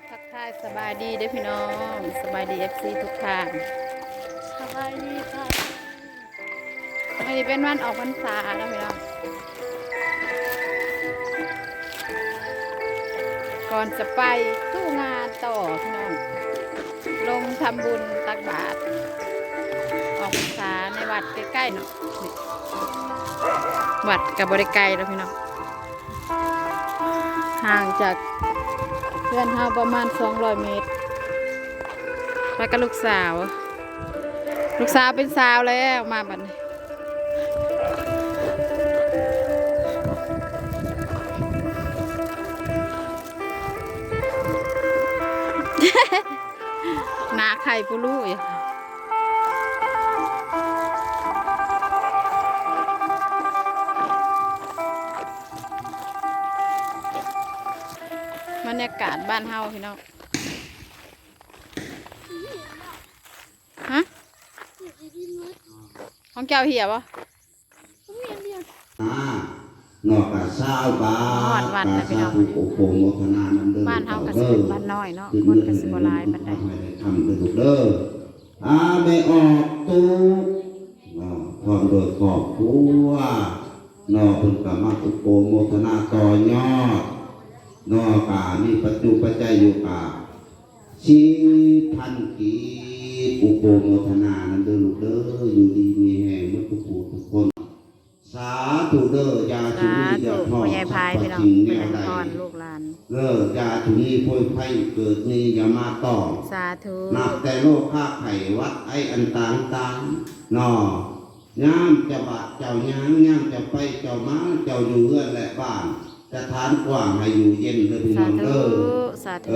ทักทายสบายดีเด้อพี่น้องสบายดีFCทุกท่านสบายดีค่ะวันนี้เป็นวันออกพรรษาแล้วพี่น้องก่อนจะไปสู้งานต่อพี่น้องลงทำบุญตักบาตรออกพรรษาในวัดใกล้ๆเนาะวัดกับบริไกลแล้วพี่น้องห่างจากเพื่อนเฮาประมาณ200 เมตรไปกับลูกสาวเป็นสาวแล้วมาบัดนี้ หนาไข่ปูรู้อยู่บรรยากาศบ้านเฮาพี่น้องฮะของเจ้าเหี่ยวะนอกจากเช้าบ้านวันนะพี่น้อง โอ้โหโมทนานันเดิน บ้านเฮากระสิบบ้านน้อยเนาะคนกระสิบหลายปานใด ทำไปถูกเด้อไม่ออกตู้ความโดยขอบครัวนอคุณกรรมอุปโมทนาต่อยอดนอกามีปัจจุปัจจัยอยู่กาชีพันกีอุปโมทนานันเดินลูกเด้ออยู่ดีมีแห่งมุขภูทุกคนสาธุเด้อยาชุนียาทอด พ่อใหญ่พายพี่น้อง สิ่ง เป็ แน น วใด พรลูกหลาน เลิกยาชุนีพ่อยไผ่เกิดนี้อย่ามาต่อ สาธุ นับแต่โลกข้าไข่วัดไออันต่างนอย่ามจะบาดเจ้าย่างย่ามจะไปเจ้ามาเจ้าอยู่เรือนและบ้านจะทานกว้างให้อยู่เย็นเลยพี่น้ สา อง ธุ เด้อ สาธุ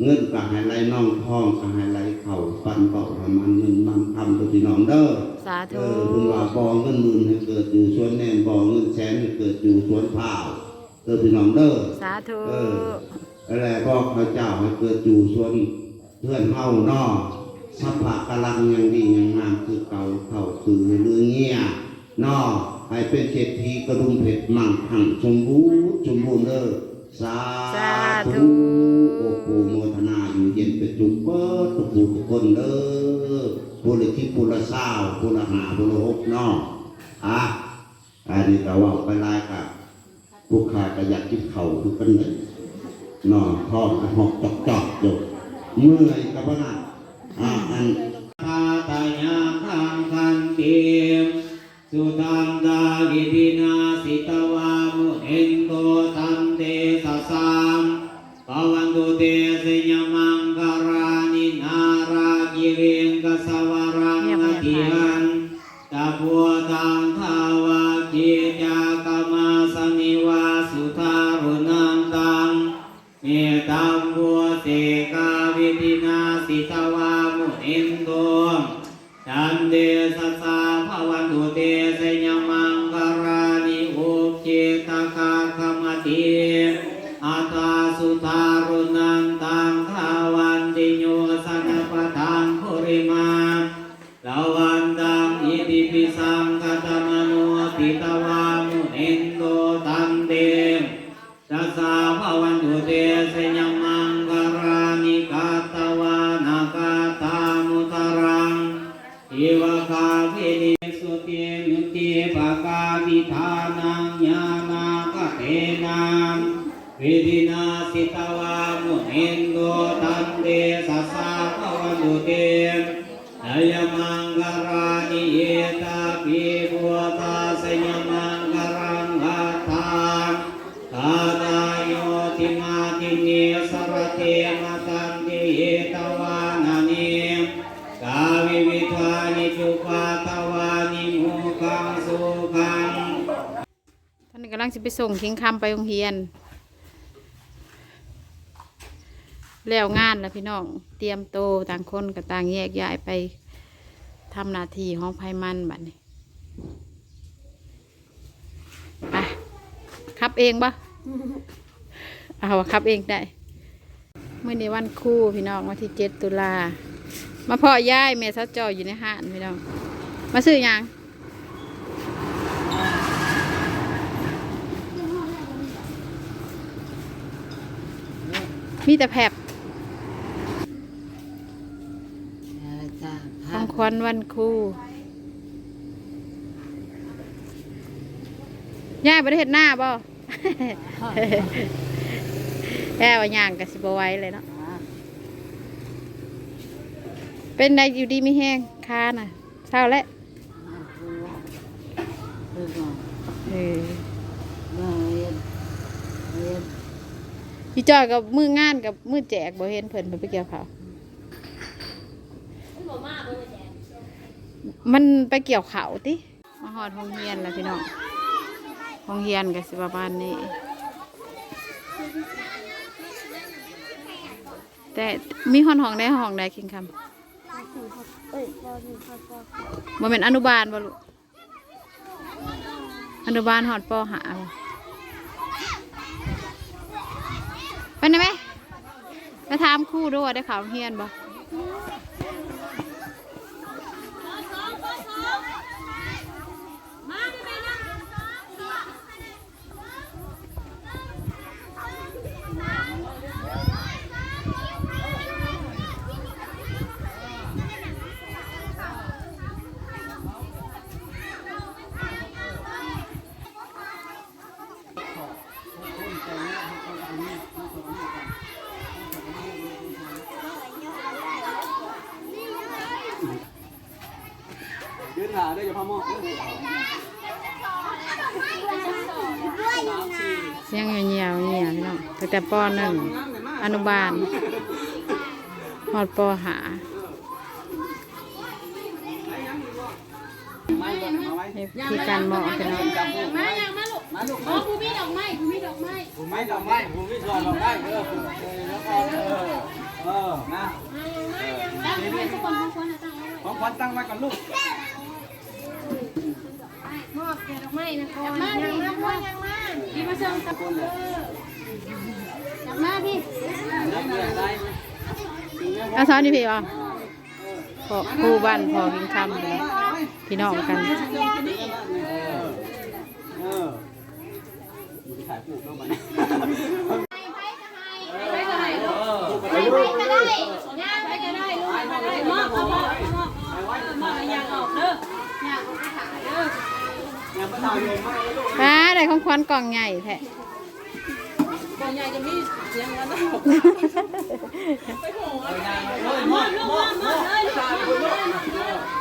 เงินกับให้ไหลน้องทองกับให้ไหลเข่าปันเป่าทำมันเงินมันคำตัวพี่น้องเด้อ สาธุ คุณว่าบ่อเงินหมื่นให้เกิดอยู่สวนแนนบ่อเงินแสนให้เกิดอยู่สวนเผาเด้อพี่น้องเด้อ สาธุ อะไรก็พระเจ้าให้เกิดอยู่ส่วนเพื่อนเฮานอสัพพะกำลังยังดียังงามคือเก่าเข่าคือเรือเงี้ยนอให้เป็นเศรษฐีกระดุมเพชรมั่งคั่งสมบูรณ์เด้อสาธุโอ้โหโมทนาอยู่เย็นเป็นจุกเปิดทุกคนเด้อผู้ละที่ผู้ละเศร้าผู้ละหาผู้ละหกนออันนี้ก็ว่าไปไล่กับผู้ขากระยักกินเข่าทุกคนเลยนอนท้องหอกจอกอยู่เมื่อยกับพนักอันพาตายาขังคันเตียมสุตันดากิตินาสิตวามุเอนโตตันเตสสามปวันตุเตสยมังการานินารากิเริงกสวารังอธิยันตาพัวตังทาวาเกียจากามาสนิวาสุทารุนันตังเมตัมบัวเสกาวิธินาสิตวามุอินโตตันเดสัสสะภวันตุเตสยมังการานิอุปเจตกาคมติอัตตาสุทารุนันตังทาวันติโยสนปทังภุริมาลาวันตังอิติปิสังคตมโนติตวามุอินโตตันเตตัสสะภวันตุเตสยมังการานิกาตวานากาตามุตรังอิวะคาภินิสุติมุติปะกาวิธานังญาณากะเตนังวิธินาสิตวามุอินโตตันเตสัสสะภวันตุเตสยมังการานิเยตาภิบัวตาสยมังการังอัตถาตาตายโยติมาติเนสรเตมตันติเยตวานานิกาวิวิธานิจุปาตวานิมุขังสุขังท่านกำลังจะไปส่งทิ้งคำไปโรงเรียนแล้วงานแล้วพี่น้องเตรียมโตวต่างคนกับต่างแยกย้ายไปทำหน้าที่ของไพมันบัดนี้ไปขับเองปะเอาขับเองได้เมื่อในวันครูพี่น้องวันที่7 ตุลามาพ่อย่ายแม่เช้าจอยอยู่ในห้านพี่น้องมาซื้อหยังมีแต่แผบ ขวัญวันครูย่าประเทศหน้าบ่ แค่ว่าย่างกับสิบไหว้เลยเนาะเป็นไดอยู่ดีไม่แห้งคาน่ะเศร้าแล้วเออพี่จอยกับมืองานกับมือแจกบ่เห็นเพิ่นไปเกี่ยวเขาวมันไปเกี่ยวเขาติมาหอดห้องเฮียนแล้วพี่น้องห้องเฮียนกับสิบบ้านนี้แต่มีห้องได้ห้องได้คิงคำ เอ้ยปอหนึ่งค่ะปอ บ่เป็นอนุบาลบ่ลูกอนุบาลหอดปหาบ่ไปไหนไหมไปถามครูด้วยว่าได้ข่าวเฮียนบ่ยืนหาได้อย่าพะมอกเสียงเงียวๆพี่น้องตั้งแต่ป .1 อนุบาลหอดปหาที่การเหมาะพี่น้อง มาลูกมาภูมิดอกไม้ภูมิดอกไม้ภูมิดอกไม้ภูมิสอนดอกไม้นะของขวัญตั้งไว้ก่อนลูกมอบแกดอกไม้นะก่อนยังมาพี่มาเชิญสักคนจับมาพี่ เอาซ้อนนี่พี่บ่พอครูบ้านพอกินคำเลยพี่น้องกันถ่ายปลูกเข้าไปไปก็ได้ลูกไปก็ได้ย่างไปก็ได้ลูกไปได้มอบย่างออกเด้อย่างออกไปขายเด้ยังไม่ถ่ายเลยไม่ลูก ได้ของขวัญกล่องใหญ่แท้ ก่อนใหญ่จะมีเสียงกันนะไปโหเลยมอบลูกมอบเลย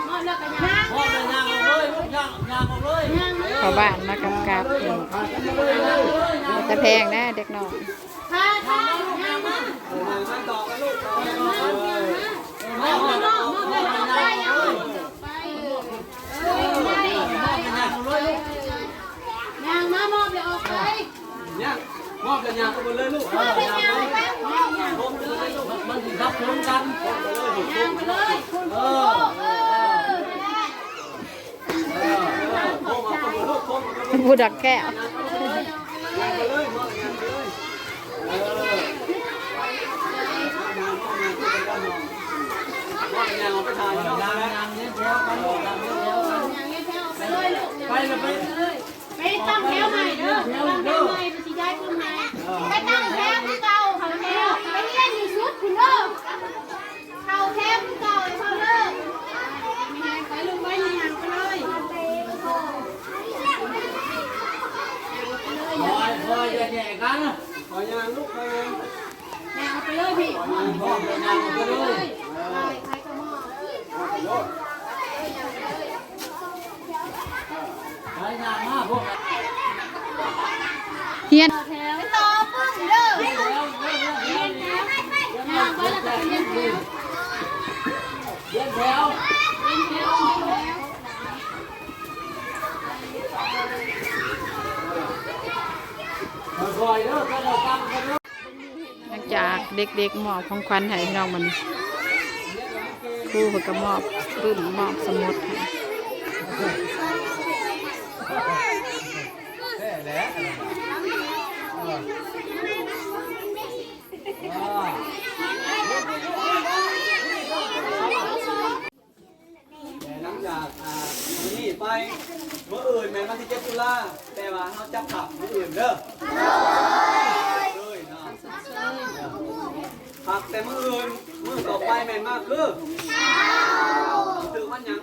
มอบแล้วก็ย่างมอบเลยย่างเลยลูกย่างออกเลยขอบ้านมากำกับแต่แพงนะเด็กน้อย ค่ะย่างมา มาต่อกันลูกต่อกัน มอบเลยไปย่างไปย่างมามอบเลยออกไปเนี่ยมอบกันยาไปเลยลูกมอบกันยาไปมอบเลยลูกมันถึงรับพร้อมกันย่างไปเลยโอ้มาคนลูกคน ผู้ดักแก้ว ย่างไปเลยมอบย่างไปเลยมอบย่างเอาไปถ่ายย่างเนี้ยแถวกันลูกย่างเนี้ยแถวกัน ย่างเงี้ยแถวไปเลยลูก ไปเลย ไปตั้งแถวใหม่เด้อตั้งแถวใหม่ไปสิย้ายขึ้นมาไปตั้งแถวเก่าเขาแถวไปเรียนอยู่ชุดคุณเด้อเขาแถวเก่าเขาเลิกไปลุงไปย่างไปเลย คอยแย่ๆกันนะคอยย่างลูกคอยย่าง ย่างไปเลยพี่มอบย่างไปเลยใครก็มอบ ไปย่างมาพวก เฮียน แถวต่อปุ้งเด้อย่างไปแล้วก็เรียนแถว เดินแถวคอยเด้อก็เราตั้งกันเด้อ หลังจากเด็กๆมอบของขวัญให้พี่น้องมันครูเพิ่นก็มอบปึ้มมอบสมุดให้หลังจากนี่ไปเมื่ออื่นแม่มาที่7 ตุลาแต่ว่าเขาจับขับเมื่ออื่นเด้อเลยนะผักแต่เมื่ออื่นเมื่อต่อไปแม่มากคือ ถือวันหยัง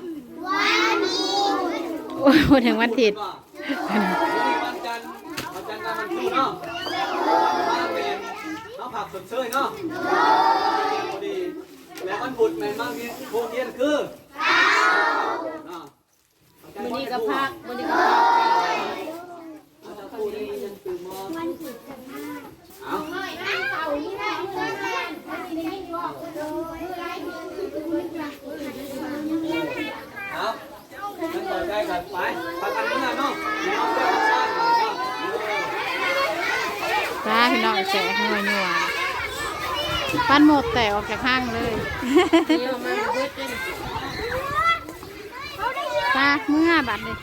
โอ้ยถึงวันถิด วันจันทร์กับวันพุธเนาะมาเป็นเอาผักสดเชยเนาะพอดีแล้ววันพุธแม่นมามีโคเทียนคือเนาะ มื้อนี้ก็พักมื้อนี้ก็พัก เอาจะพูดได้ยังตื่นมอเอา เต่านี่แหละเพื่อนแม่มันสิได้ยินบอกคือไร เอาฉันต่อใจกันไปกันนี้นะเนาะเอาเพื่อนชาติเนาะ ตาพี่น้องแจกหน่วยนัวปั้นหมดแต่ออกจากห้างเลยตาเมื่อบัดเลย